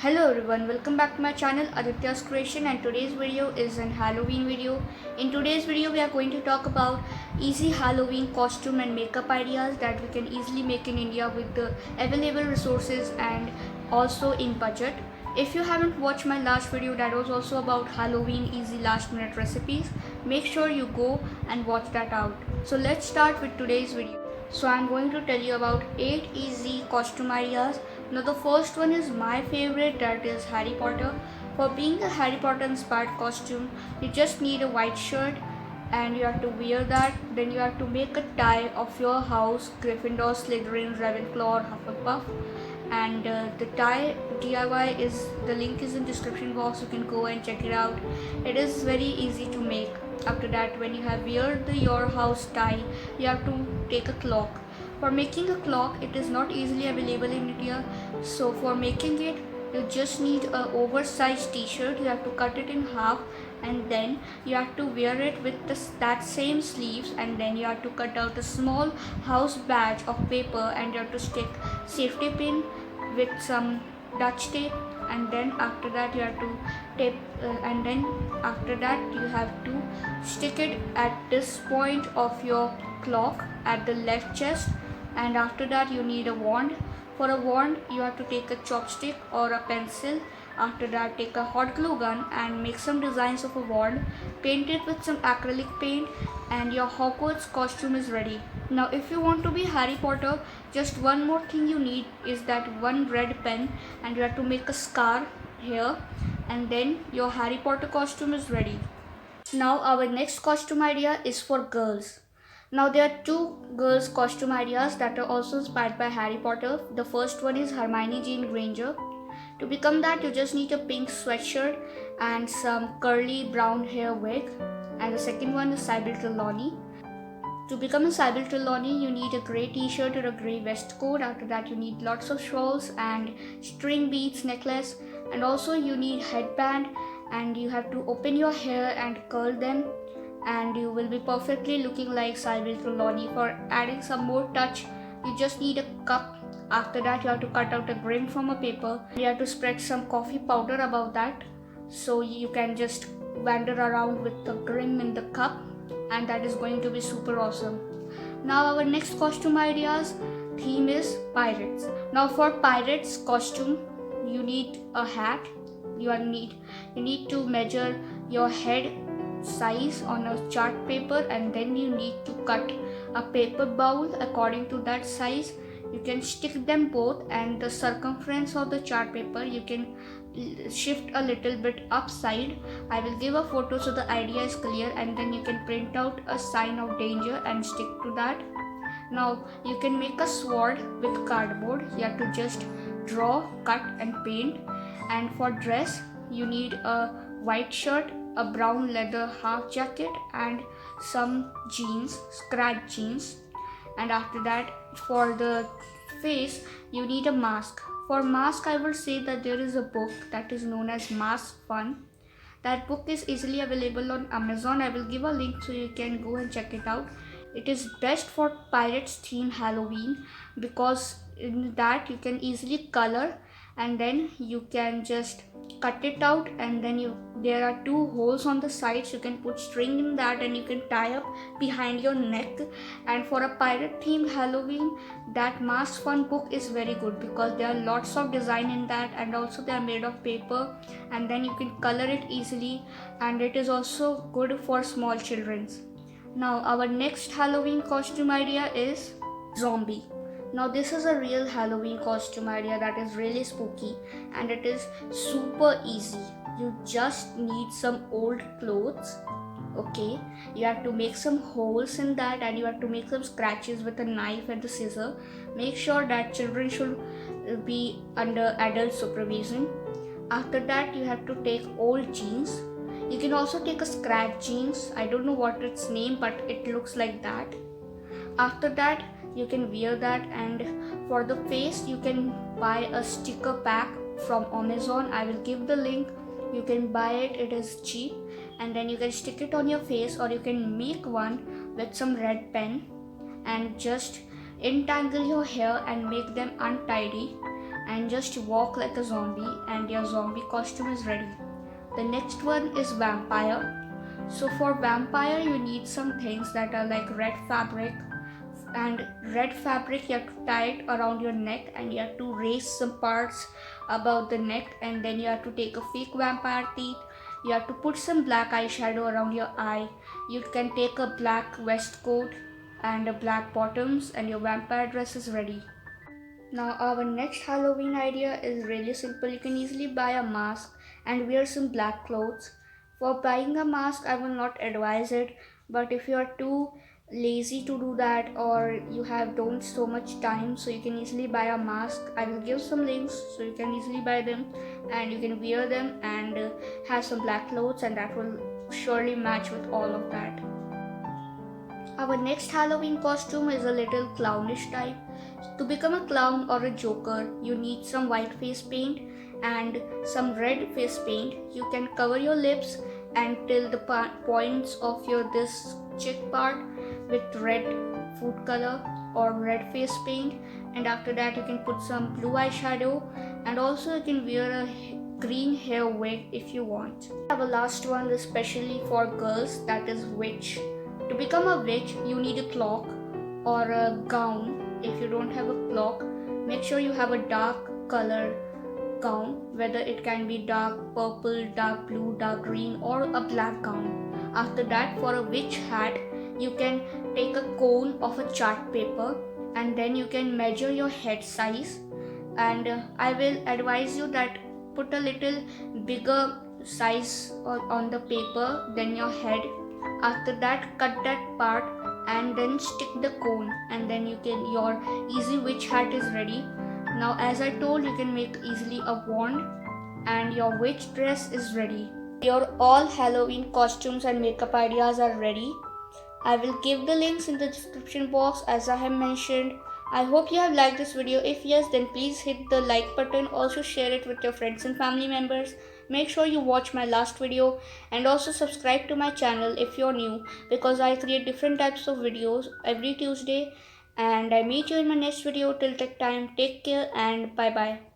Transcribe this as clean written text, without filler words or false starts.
Hello everyone, welcome back to my channel Aditya's Creation, and today's video is an Halloween video. In today's video we are going to talk about easy Halloween costume and makeup ideas that we can easily make in India with the available resources and also in budget. If you haven't watched my last video that was also about Halloween easy last minute recipes, make sure you go and watch that out. So let's start with today's video. So I'm going to tell you about 8 easy costume ideas. Now the first one is my favorite, that is Harry Potter. For being a Harry Potter inspired costume, you just need a white shirt and you have to wear that. Then you have to make a tie of your house, Gryffindor, Slytherin, Ravenclaw or Hufflepuff. And the tie DIY is, the link is in description box, you can go and check it out. It is very easy to make. After that, when you have wear the your house tie, you have to take a clock. For making a clock, it is not easily available in India, so for making it you just need a oversized t-shirt. You have to cut it in half and then you have to wear it with that same sleeves, and then you have to cut out a small house badge of paper and you have to stick safety pin with some Dutch tape, and then after that you have to tape and then after that you have to stick it at this point of your clock at the left chest. And after that you need a wand. For a wand you have to take a chopstick or a pencil. After that take a hot glue gun and make some designs of a wand, paint it with some acrylic paint, and your Hogwarts costume is ready. Now if you want to be Harry Potter, just one more thing you need is that one red pen, and you have to make a scar here, and then your Harry Potter costume is ready. Now our next costume idea is for girls. Now there are two girls costume ideas that are also inspired by Harry Potter. The first one is Hermione Jane Granger. To become that you just need a pink sweatshirt and some curly brown hair wig. And the second one is Sybil Trelawney. To become a Sybil Trelawney you need a grey t-shirt or a grey waistcoat. After that you need lots of shawls and string beads necklace, and also you need headband, and you have to open your hair and curl them, and you will be perfectly looking like Sybil Trelawney. For adding some more touch, you just need a cup. After that you have to cut out a grim from a paper. You have to spread some coffee powder above that, so you can just wander around with the grim in the cup, and that is going to be super awesome. Now our next costume ideas theme is pirates. Now for pirates costume you need a hat. You need to measure your head size on a chart paper, and then you need to cut a paper bowl according to that size. You can stick them both, and the circumference of the chart paper you can shift a little bit upside. I will give a photo so the idea is clear, and then you can print out a sign of danger and stick to that. Now you can make a sword with cardboard. You have to just draw, cut and paint. And for dress you need a white shirt, a brown leather half jacket and some jeans, scratch jeans. And after that for the face you need a mask. For mask I will say that there is a book that is known as Mask Fun. That book is easily available on Amazon. I will give a link so you can go and check it out. It is best for pirates theme Halloween because in that you can easily color, and then you can just cut it out, and then there are two holes on the sides. You can put string in that and you can tie up behind your neck. And for a pirate themed Halloween, that Mask Fun book is very good because there are lots of design in that, and also they are made of paper, and then you can color it easily, and it is also good for small children. Now our next Halloween costume idea is zombie. Now this is a real Halloween costume idea that is really spooky, and it is super easy. You just need some old clothes. Okay, you have to make some holes in that, and you have to make some scratches with a knife and the scissor. Make sure that children should be under adult supervision. After that you have to take old jeans. You can also take a scratch jeans. I don't know what its name, but it looks like that. After that you can wear that, and for the face you can buy a sticker pack from Amazon. I will give the link. You can buy it, it is cheap, and then you can stick it on your face, or you can make one with some red pen and just entangle your hair and make them untidy. and just walk like a zombie, and your zombie costume is ready. The next one is vampire. So for vampire you need some things that are like red fabric, and red fabric you have to tie it around your neck, and you have to raise some parts above the neck, and then you have to take a fake vampire teeth. You have to put some black eyeshadow around your eye. You can take a black waistcoat and a black bottoms, and your vampire dress is ready. Now our next Halloween idea is really simple. You can easily buy a mask and wear some black clothes. For buying a mask, I will not advise it, but if you are too lazy to do that, or you don't so much time, so you can easily buy a mask. I will give some links so you can easily buy them, and you can wear them and have some black clothes, and that will surely match with all of that. Our next Halloween costume is a little clownish type. To become a clown or a joker, you need some white face paint and some red face paint. You can cover your lips until the points of your this cheek part with red food color or red face paint, and after that you can put some blue eyeshadow, and also you can wear a green hair wig if you want. I have a last one especially for girls, that is witch. To become a witch, you need a cloak or a gown. If you don't have a cloak, make sure you have a dark color gown, whether it can be dark purple, dark blue, dark green, or a black gown. After that, for a witch hat, you can take a cone of a chart paper, and then you can measure your head size. And I will advise you that put a little bigger size on the paper than your head. After that, cut that part and then stick the cone, and then your easy witch hat is ready. Now as I told, you can make easily a wand, and your witch dress is ready. Your all Halloween costumes and makeup ideas are ready. I will give the links in the description box as I have mentioned. I hope you have liked this video. If yes, then please hit the like button. Also share it with your friends and family members. Make sure you watch my last video, and also subscribe to my channel if you're new, because I create different types of videos every Tuesday. And I meet you in my next video. Till that time, take care and bye bye.